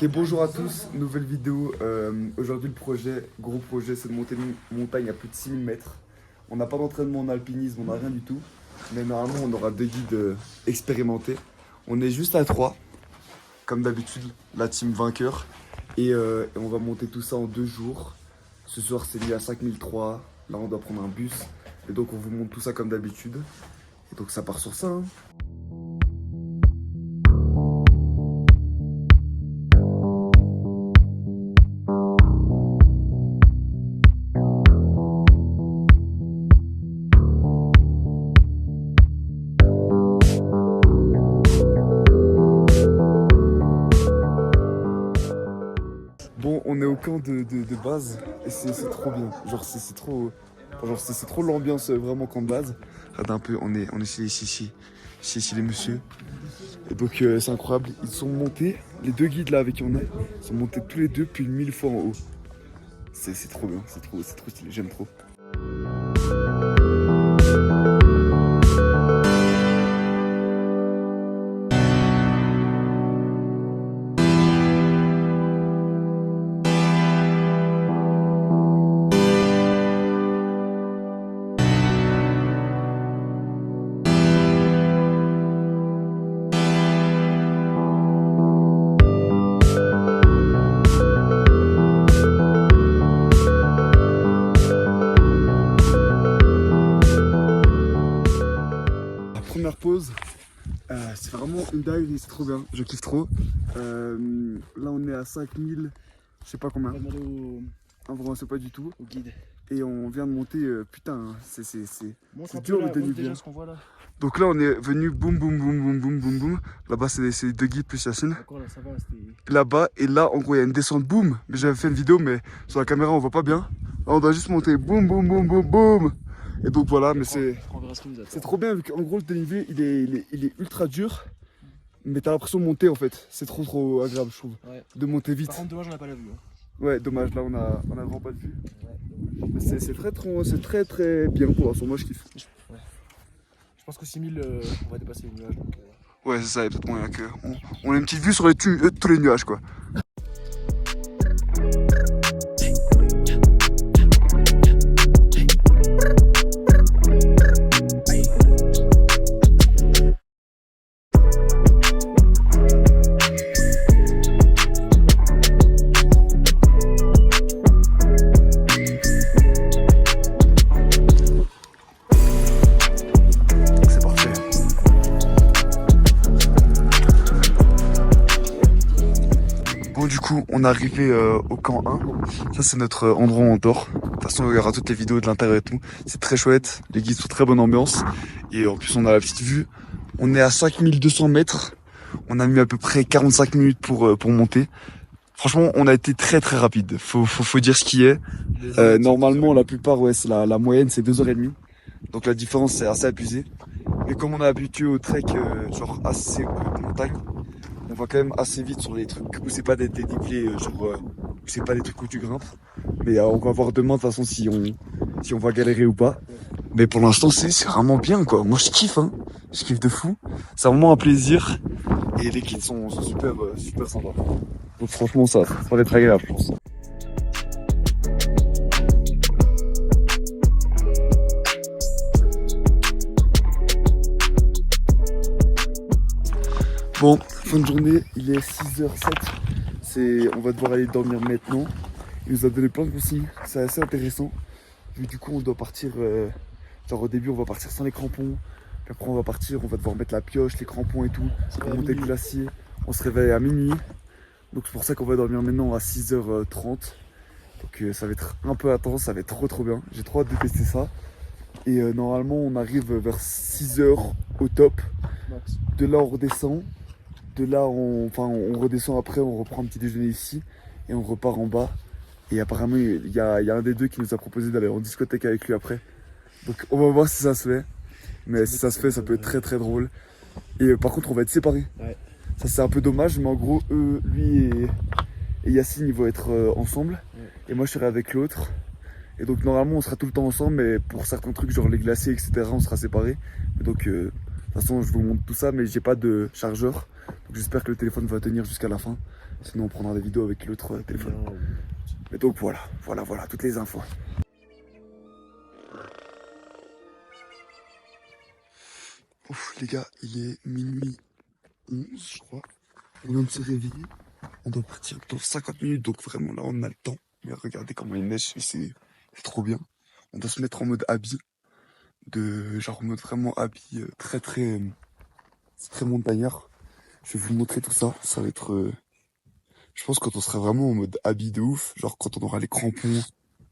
Ok, bonjour à tous, nouvelle vidéo. Aujourd'hui, gros projet, c'est de monter une montagne à plus de 6000 mètres. On n'a pas d'entraînement en alpinisme, on n'a rien du tout. Mais normalement, on aura deux guides expérimentés. On est juste à 3, comme d'habitude, la team vainqueur. Et on va monter tout ça en 2 jours. Ce soir, c'est mis à 5003. Là, on doit prendre un bus. Et donc, on vous montre tout ça comme d'habitude. Et donc, ça part sur ça, hein. Bon, on est au camp de base et c'est trop bien. Genre, c'est trop, c'est trop l'ambiance vraiment camp de base. Regarde un peu, on est chez les messieurs. Et donc, c'est incroyable. Ils sont montés, les deux guides là avec qui on est, ils sont montés tous les deux plus de 1000 fois en haut. C'est trop bien, c'est trop stylé, j'aime trop. Première pause, c'est vraiment une dinguerie, c'est trop bien, je kiffe trop. Là on est à 5000, je sais pas combien. On va demander En vrai on sait pas du tout. au guide. Et on vient de monter, putain, c'est Montre un dur peu le là, dénivelé. déjà ce qu'on voit là. Donc là on est venu boum boum boum boum boum boum boum. Là-bas c'est les deux guides plus Yacine. Encore là, ça va, c'était... Là-bas et là en gros il y a une descente boum. Mais j'avais fait une vidéo mais sur la caméra on voit pas bien. Là on doit juste monter boum boum boum boum boum. Et donc voilà, mais On verra ce qu'il nous attend. c'est trop bien vu qu'en gros le dénivelé il est ultra dur. Mais t'as l'impression de monter en fait. C'est trop agréable je trouve. Ouais. De monter vite. Par contre, dommage, on n'a pas la vue. Hein. Ouais, dommage, là on a vraiment pas de vue. Ouais, Mais c'est très bien pour l'instant, moi je kiffe. ouais. Je pense qu'au 6000, on va dépasser les nuages. Donc, Ouais, c'est ça, il y a peut-être moyen que. On a une petite vue sur tous les nuages quoi. Bon du coup on est arrivé au camp 1, ça c'est notre endroit où on dort. De toute façon il y aura toutes les vidéos de l'intérieur et tout, c'est très chouette, les guides sont très bonne ambiance. Et en plus on a la petite vue, on est à 5200 mètres, on a mis à peu près 45 minutes pour monter. Franchement on a été très rapide, faut dire ce qui est. Normalement la plupart, ouais, c'est la moyenne c'est 2h30, donc la différence c'est assez abusé. Mais comme on est habitué au trek genre assez haut de montagne, on va quand même assez vite sur les trucs où c'est pas des dénivelés où c'est pas des trucs où tu grimpes. Mais on va voir demain de toute façon si on va galérer ou pas. Mais pour l'instant c'est vraiment bien quoi. Moi je kiffe hein. Je kiffe de fou. C'est vraiment un plaisir. Et les guides sont super sympas. Donc franchement ça va être agréable je pense. Bon, fin de journée, il est 6h07. On va devoir aller dormir maintenant. Il nous a donné plein de consignes, c'est assez intéressant. Du coup, on doit partir, genre au début, on va partir sans les crampons. Puis après, on va devoir mettre la pioche, les crampons et tout, pour monter le glacier. On se réveille à minuit. Donc c'est pour ça qu'on va dormir maintenant à 6h30. Donc ça va être un peu intense, ça va être trop bien. J'ai trop hâte de tester ça. Et normalement, on arrive vers 6h au top. Max. De là, on redescend. De là, on redescend après, on reprend un petit déjeuner ici et on repart en bas. Et apparemment, il y a un des deux qui nous a proposé d'aller en discothèque avec lui après. Donc on va voir si ça se fait. Mais si ça se fait, ça peut être très drôle. Et par contre, on va être séparés. Ouais. Ça, c'est un peu dommage, mais en gros, lui et Yacine, ils vont être ensemble. Ouais. Et moi, je serai avec l'autre. Et donc, normalement, on sera tout le temps ensemble, mais pour certains trucs, genre les glaciers, etc., on sera séparés. Donc, de toute façon, je vous montre tout ça, mais j'ai pas de chargeur. J'espère que le téléphone va tenir jusqu'à la fin. Sinon, on prendra des vidéos avec l'autre téléphone. Mais donc voilà, toutes les infos. Ouf, les gars, il est minuit 11, je crois. On vient de se réveiller. On doit partir dans 50 minutes, donc vraiment là, on a le temps. Mais regardez comment il neige, c'est trop bien. On doit se mettre en mode habit. Genre en mode vraiment habit c'est très montagnard. Je vais vous montrer tout ça. Ça va être... je pense quand on sera vraiment en mode habit de ouf, genre quand on aura les crampons,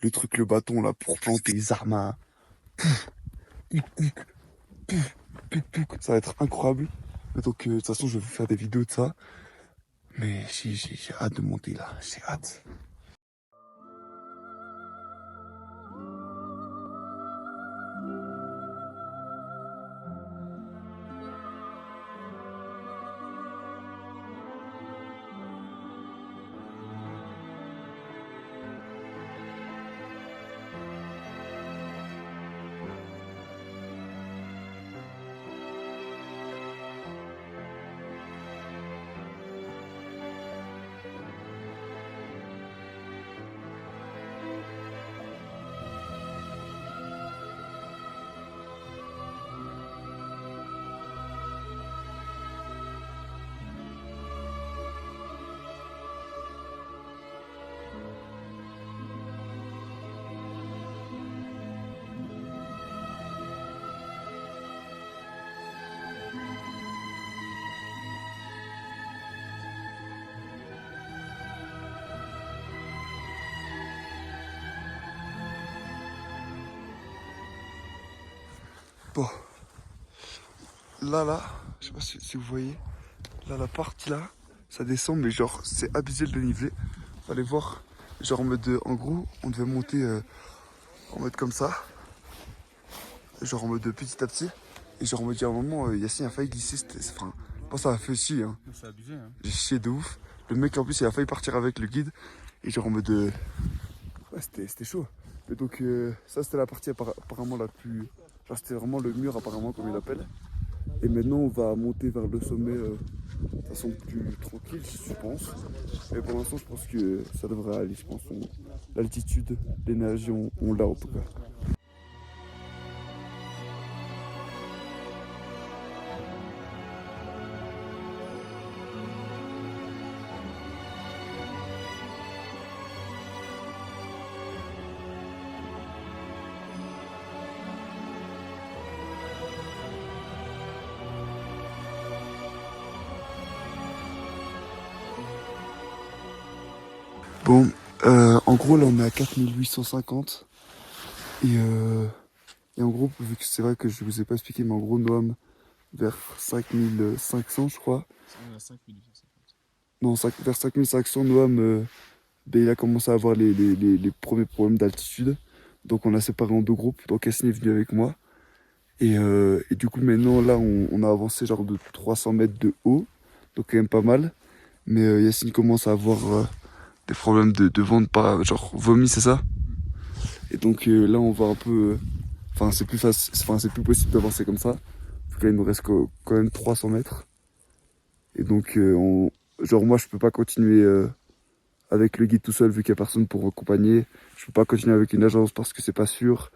le bâton là pour planter les armes à... Ça va être incroyable. Mais donc de toute façon je vais vous faire des vidéos de ça. Mais j'ai hâte de monter là, j'ai hâte. Bon, là, je sais pas si vous voyez, là la partie là, ça descend, mais genre c'est abusé le dénivelé. Fallait voir, genre en mode, en gros, on devait monter en mode comme ça, genre en mode petit à petit. Et genre en mode, à un moment, Yacine a failli glisser, enfin, pas ça a fait chier, hein. C'est abusé, hein. J'ai chié de ouf. Le mec en plus, il a failli partir avec le guide. Et genre en mode, ouais, c'était chaud. Mais donc ça c'était la partie apparemment la plus... Genre c'était vraiment le mur apparemment comme il l'appelle. Et maintenant on va monter vers le sommet de façon plus tranquille je pense. Mais pour l'instant je pense que ça devrait aller, je pense. L'altitude, l'énergie on l'a en tout cas. Bon, en gros là on est à 4850 et en gros vu que c'est vrai que je vous ai pas expliqué mais en gros Noam vers 5500 je crois. On est à 5850. Non, vers 5500 Noam ben, il a commencé à avoir les premiers problèmes d'altitude. Donc on a séparé en deux groupes, donc Yacine est venu avec moi. Et du coup maintenant là on a avancé genre de 300 mètres de haut, donc quand même pas mal. Mais Yacine commence à avoir des problèmes de ventre, pas genre vomi, c'est ça? Et donc là on va un peu... Enfin c'est plus facile, enfin c'est plus possible d'avancer comme ça. Parce que là il nous reste quand même 300 mètres. Et donc genre moi je peux pas continuer avec le guide tout seul vu qu'il n'y a personne pour accompagner. Je peux pas continuer avec une agence parce que c'est pas sûr.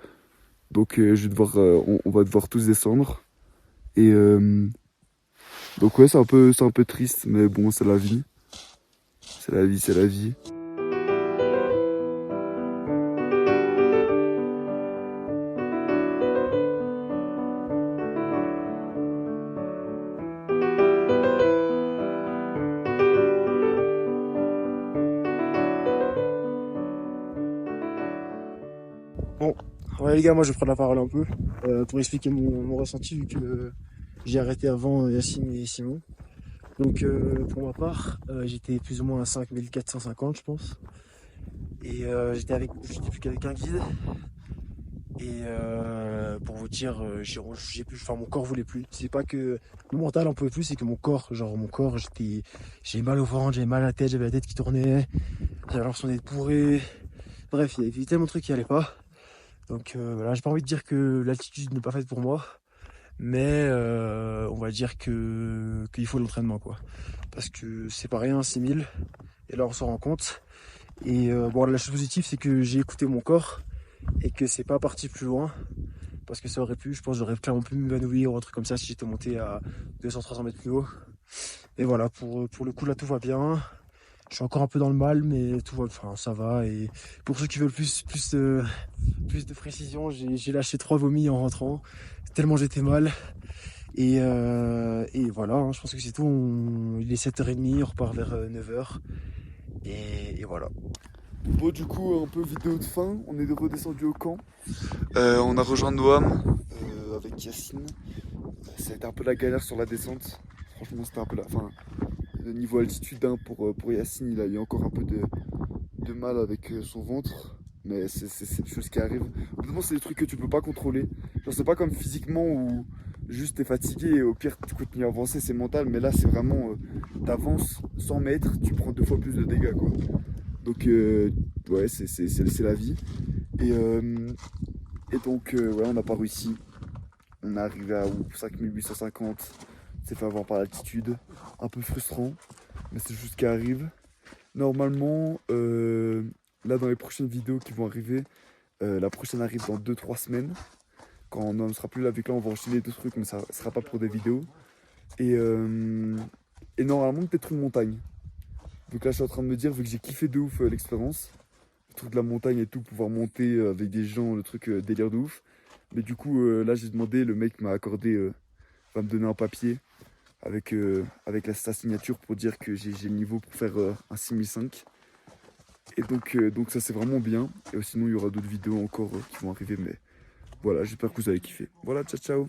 Donc je vais devoir, on va devoir tous descendre. Et donc ouais c'est un peu triste mais bon c'est la vie. C'est la vie, c'est la vie. Bon, ouais les gars, moi je vais prendre la parole un peu pour expliquer mon ressenti vu que j'ai arrêté avant Yacine et Simon. Donc pour ma part, j'étais plus ou moins à 5450 je pense. Et j'étais plus qu'avec un guide. Et pour vous dire, j'ai plus, enfin mon corps voulait plus. C'est pas que le mental en pouvait plus, c'est que mon corps, j'avais mal au ventre, j'avais mal à la tête, j'avais la tête qui tournait, j'avais l'impression d'être bourré. Bref, il y avait tellement de trucs qui allaient pas. Donc voilà, j'ai pas envie de dire que l'altitude n'est pas faite pour moi, mais on va dire qu'il faut l'entraînement, quoi. Parce que c'est pas rien, 6000, et là on s'en rend compte. Et bon, la chose positive, c'est que j'ai écouté mon corps et que c'est pas parti plus loin. Parce que ça aurait pu, je pense, j'aurais clairement pu m'évanouir ou un truc comme ça si j'étais monté à 200-300 mètres plus haut. Et voilà, pour le coup, là, tout va bien. Je suis encore un peu dans le mal, mais tout va, enfin, ça va. Et pour ceux qui veulent plus de précision, j'ai lâché 3 vomis en rentrant, tellement j'étais mal. Et voilà, hein, je pense que c'est tout. Il est 7h30, on repart vers 9h. Et voilà. Bon, du coup, un peu vidéo de fin. On est redescendu au camp. On a rejoint Noam avec Yacine. Ça a été un peu la galère sur la descente. Franchement, c'était un peu la. Enfin, le niveau altitude hein, pour Yacine, il a eu encore un peu de mal avec son ventre. Mais c'est des choses qui arrivent. Honnêtement, c'est des trucs que tu peux pas contrôler. Genre, c'est pas comme physiquement où juste t'es fatigué et au pire tu continues à avancer, c'est mental. Mais là, c'est vraiment. T'avances 100 mètres, tu prends 2 fois plus de dégâts quoi. Donc, ouais, c'est la vie. Et, donc, ouais, on n'a pas réussi. On est arrivé à 5850. C'est fait avoir par l'altitude. Un peu frustrant, mais c'est juste ce qui arrive. Normalement, là dans les prochaines vidéos qui vont arriver, la prochaine arrive dans 2-3 semaines. Quand on ne sera plus là avec là, on va enchaîner deux trucs, mais ça ne sera pas pour des vidéos. Et normalement, peut-être une montagne. Donc là, je suis en train de me dire, vu que j'ai kiffé de ouf l'expérience, le truc de la montagne et tout, pouvoir monter avec des gens, le truc délire de ouf. Mais du coup, là, j'ai demandé, le mec m'a accordé, va me donner un papier avec sa signature pour dire que j'ai le niveau pour faire un 6005. Et donc ça, c'est vraiment bien. Et sinon, il y aura d'autres vidéos encore qui vont arriver, mais voilà, j'espère que vous avez kiffé. Voilà, ciao, ciao.